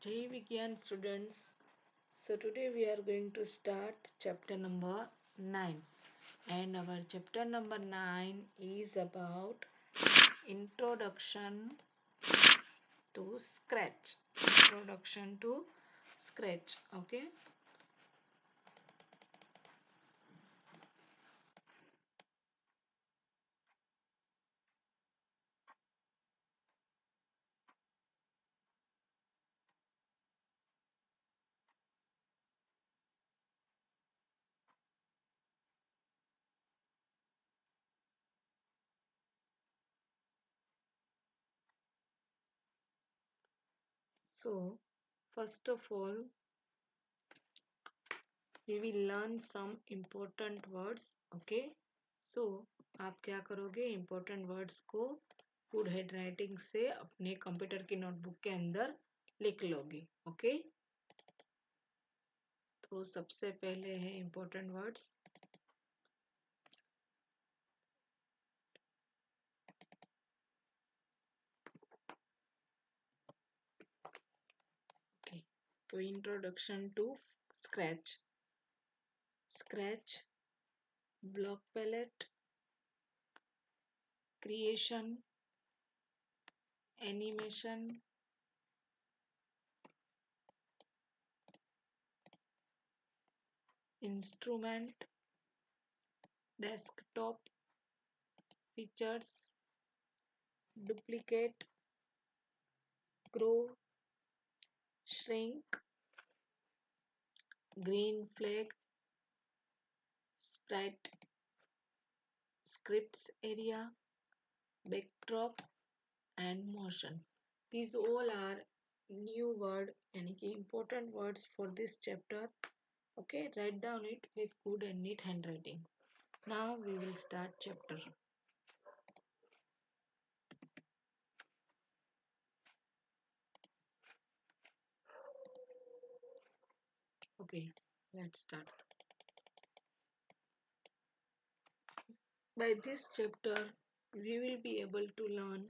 Jai Vigyan students. So today we are going to start chapter number 9, and our chapter number 9 is about introduction to Scratch. Introduction to Scratch. Okay. So first of all we will learn some important words. Okay. So आप क्या करोगे, important words को good head writing से अपने computer की notebook के अंदर लिख लोगे. ओके. तो सबसे पहले है इंपॉर्टेंट वर्ड्स. ओके. तो introduction to Scratch. Scratch, block palette, creation, animation, instrument, desktop, features, duplicate, grow, shrink, green flag, sprite, scripts area, backdrop and motion. These all are new word and important words for this chapter. Okay, write down it with good and neat handwriting. Now we will start chapter. Okay, let's start. By this chapter, we will be able to learn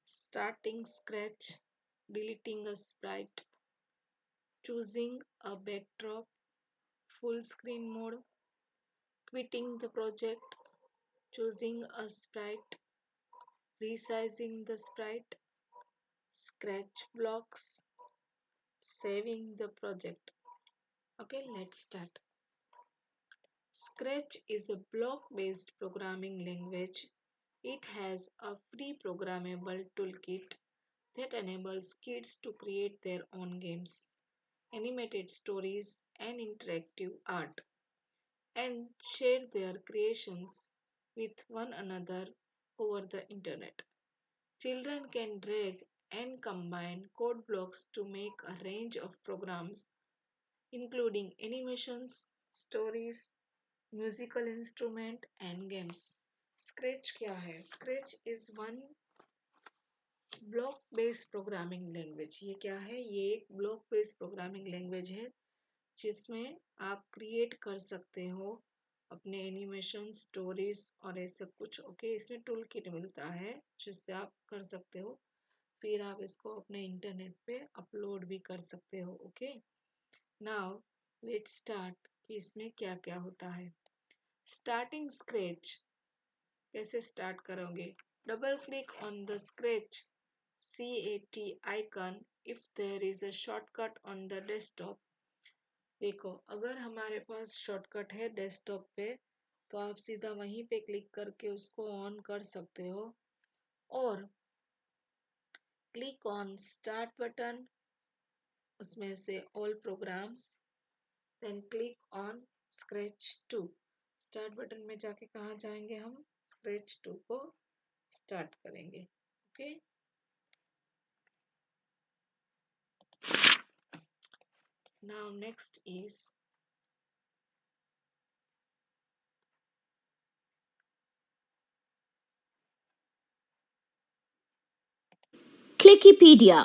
starting scratch, deleting a sprite, choosing a backdrop, full screen mode, quitting the project, choosing a sprite, resizing the sprite, scratch blocks, saving the project. Okay, let's start. Scratch is a block-based programming language. It has a free programmable toolkit that enables kids to create their own games, animated stories, and interactive art, and share their creations with one another over the internet. Children can drag and combine code blocks to make a range of programs, including animations, stories, musical instrument and games. Scratch क्या है? Scratch is one block based programming language. ये क्या है? ये एक block based programming language है जिसमें आप क्रिएट कर सकते हो अपने एनिमेशन, स्टोरीज और ऐसे कुछ. ओके, इसमें टूल किट मिलता है जिससे आप कर सकते हो. फिर आप इसको अपने इंटरनेट पे अपलोड भी कर सकते हो. ओके, नाउ लेट्स स्टार्ट कि इसमें क्या क्या होता है. स्टार्टिंग स्क्रैच कैसे स्टार्ट करोगे? Double click on the scratch CAT icon if there is a shortcut on the desktop. देखो, अगर हमारे पास शॉर्टकट है डेस्कटॉप पे तो आप सीधा वहीं पे क्लिक करके उसको ऑन कर सकते हो. और क्लिक ऑन स्टार्ट बटन, उसमें से all programs, then click on Scratch 2. Start button में जाके कहाँ जाएंगे? हम स्क्रैच 2 को स्टार्ट करेंगे. Okay, now next is Clickipedia.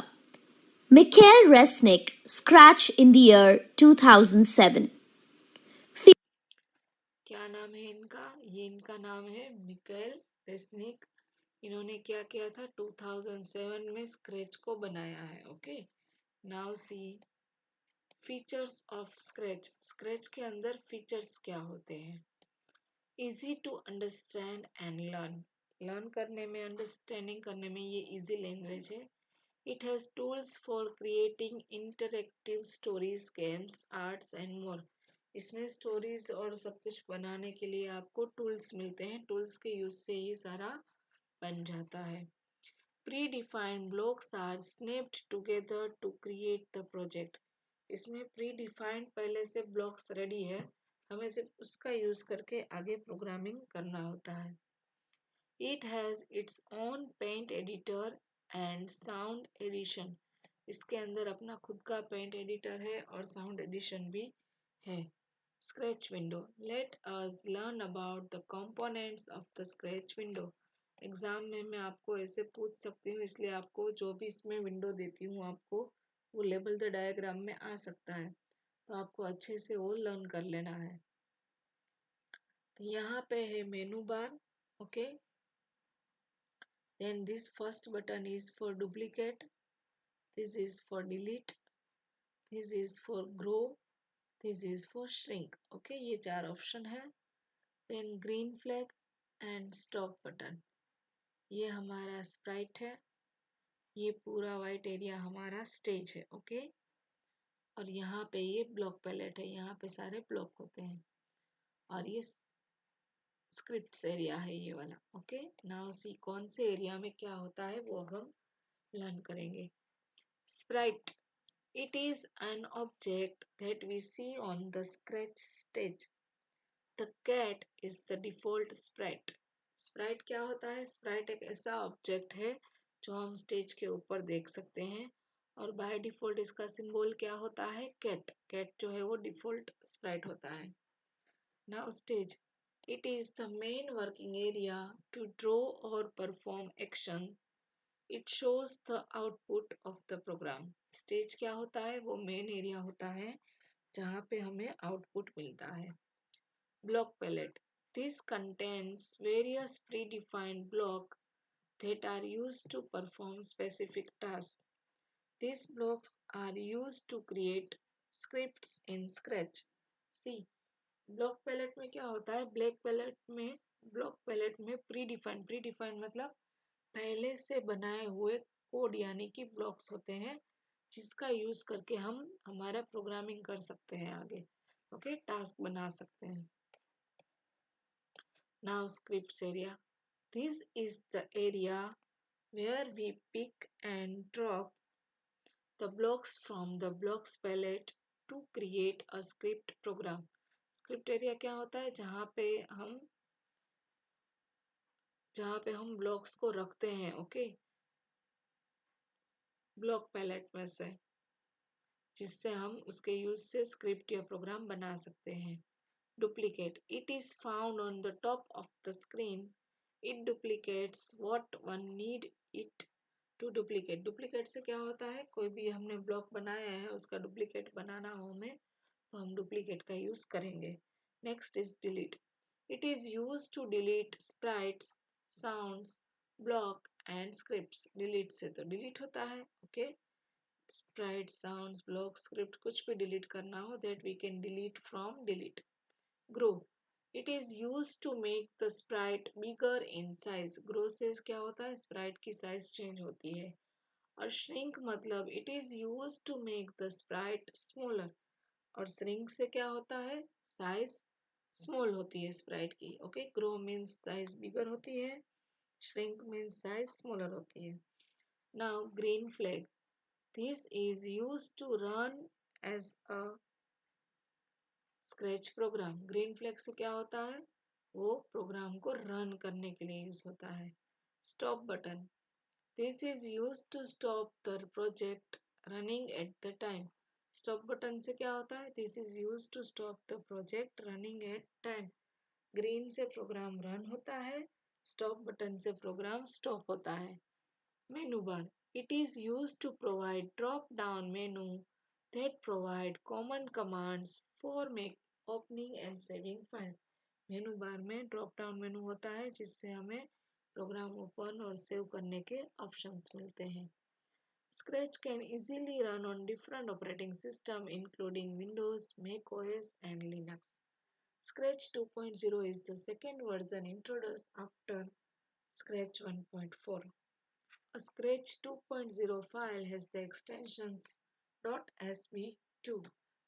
Mikhail Resnick, Scratch in the year 2007. क्या नाम है इनका? ये इनका नाम है मिकाइल रेस्निक. इन्होंने क्या किया था? 2007 में स्क्रैच को बनाया है. Okay, now see features of Scratch. Scratch के अंदर फीचर्स क्या होते हैं? Easy to understand and learn. Learn करने में, अंडरस्टैंडिंग करने में ये इजी लैंग्वेज है। It has tools for creating interactive stories, games, arts and more. इसमें स्टोरीज और सब कुछ बनाने के लिए आपको टूल्स मिलते हैं। टूल्स के यूज से ही सारा बन जाता है। Predefined blocks are snapped together to create the project. इसमें प्री डिफाइंड पहले से ब्लॉक्स रेडी है, हमें सिर्फ उसका यूज करके आगे प्रोग्रामिंग करना होता है। It has its own paint editor and sound edition. इसके अंदर अपना खुद का पेंट एडिटर है और साउंड एडिशन भी है। Scratch window. Let us learn about the components of the scratch window. Exam में मैं आपको ऐसे पूछ सकती हूँ, इसलिए आपको जो भी इसमें विंडो देती हूँ आपको वो लेबल द डायग्राम में आ सकता है, तो आपको अच्छे से वो लर्न कर लेना है। तो यहाँ पे है menu bar, okay. Then this first button is for duplicate, this is for delete, this is for grow, this is for shrink, okay. ये 4 ऑप्शन है। Then green flag and stop button, ये हमारा स्प्राइट है। ये पूरा white area हमारा stage है, okay. और यहाँ पे ये ब्लॉक पैलेट है, यहाँ पे सारे ब्लॉक होते हैं। और ये स्क्रिप्ट्स एरिया है ये वाला, ओके। नाउ सी कौन से एरिया में क्या होता है वो हम लर्न करेंगे। Sprite, it is an object that we see on the Scratch stage. The cat is the default sprite. Sprite क्या होता है? स्प्राइट एक ऐसा ऑब्जेक्ट है जो हम स्टेज के ऊपर देख सकते हैं, और बाय डिफॉल्ट इसका सिंबल क्या होता है? कैट। कैट जो है वो डिफॉल्ट स्प्राइट होता है। Now stage, it is the main working area to draw or perform action. It shows the output of the program. Stage क्या होता है? वो मेन एरिया होता है जहाँ पे हमें आउटपुट मिलता है। Block palette, this contains various predefined blocks that are used to perform specific tasks. These blocks are used to create scripts in Scratch. See, block palette में क्या होता है? ब्लॉक पैलेट में प्री डिफाइंड मतलब पहले से बनाए हुए कोड यानी कि ब्लॉक्स होते हैं, जिसका यूज करके हम हमारा प्रोग्रामिंग कर सकते हैं आगे, ओके। टास्क बना सकते हैं। Now scripts area, this is the area where we pick and drop the blocks from the blocks palette to create a script program. Script area क्या होता है? जहाँ पे हम ब्लॉक्स को रखते हैं, ओके, ब्लॉक पैलेट में से, जिससे हम उसके यूज से स्क्रिप्ट या प्रोग्राम बना सकते हैं। Duplicate, it is found on the top of the screen. It duplicates what one need it to duplicate. Duplicate से क्या होता है? कोई भी हमने ब्लॉक बनाया है उसका डुप्लीकेट बनाना हो हमें, तो हम डुप्लीकेट का यूज करेंगे। Next is delete, it is use to delete sprites, sounds, block and scripts. Delete से तो डिलीट होता है, okay. Sprite, sounds, block, script कुछ भी डिलीट करना हो, that we can delete from delete. Grow, it is use to make the sprite bigger in size. Grow से क्या होता है? स्प्राइट की साइज चेंज होती है। और श्रिंक मतलब it is use to make the sprite smaller. और श्रिंक से क्या होता है? साइज स्मॉल होती है स्प्राइट की, okay. Grow means size bigger होती है, श्रिंक मीन्स साइज स्मॉलर होती है। Now green flag, this is use to run as a scratch program. Green flag से क्या होता है? वो प्रोग्राम को रन करने के लिए यूज होता है। Stop button, this is use to stop the project running at the time. Stop button से क्या होता है? This is use to stop the project running at time. Green से प्रोग्राम रन होता है, स्टॉप बटन से प्रोग्राम स्टॉप होता है। Menu bar, it is used to provide drop-down menu that provide common commands for make opening and saving file. मेनू बार में drop down menu होता है जिससे हमें प्रोग्राम ओपन और सेव करने के ऑप्शंस मिलते हैं। Scratch can easily run on different operating systems including Windows, Mac OS, and Linux. Scratch 2.0 is the second version introduced after Scratch 1.4. A Scratch 2.0 file has the extensions .sb2.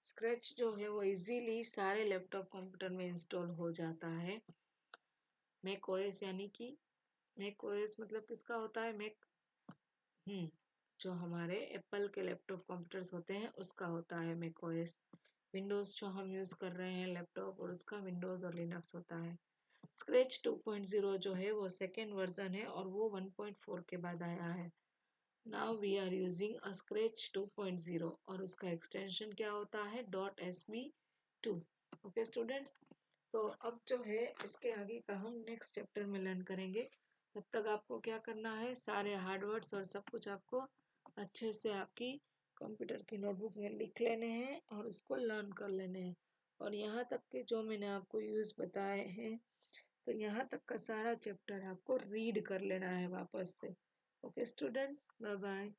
Scratch जो है वो easily सारे laptop computer में install हो जाता है। Mac OS यानी कि मैक ओएस मतलब किसका होता है? मैक जो हमारे एप्पल के लैपटॉप कंप्यूटर्स होते हैं उसका होता है मैक ओएस। विंडोज जो हम यूज कर रहे हैं लैपटॉप और उसका विंडोज और लिनक्स होता है। स्क्रैच 2.0 जो है वो सेकेंड वर्जन है और वो 1.4 के बाद आया है। Now we are using a scratch 2.0 और उसका एक्सटेंशन क्या होता है? .sb2। ओके स्टूडेंट्स, तो अब जो है इसके आगे का हम नेक्स्ट चैप्टर में लर्न करेंगे। तब तक आपको क्या करना है? सारे हार्डवर्ड्स और सब कुछ आपको अच्छे से आपकी कंप्यूटर की नोटबुक में लिख लेने हैं और उसको लर्न कर लेने हैं। और यहाँ तक के जो मैंने आपको यूज बताए हैं तो यहाँ तक का सारा चैप्टर आपको रीड कर लेना है वापस से। Okay students, bye bye.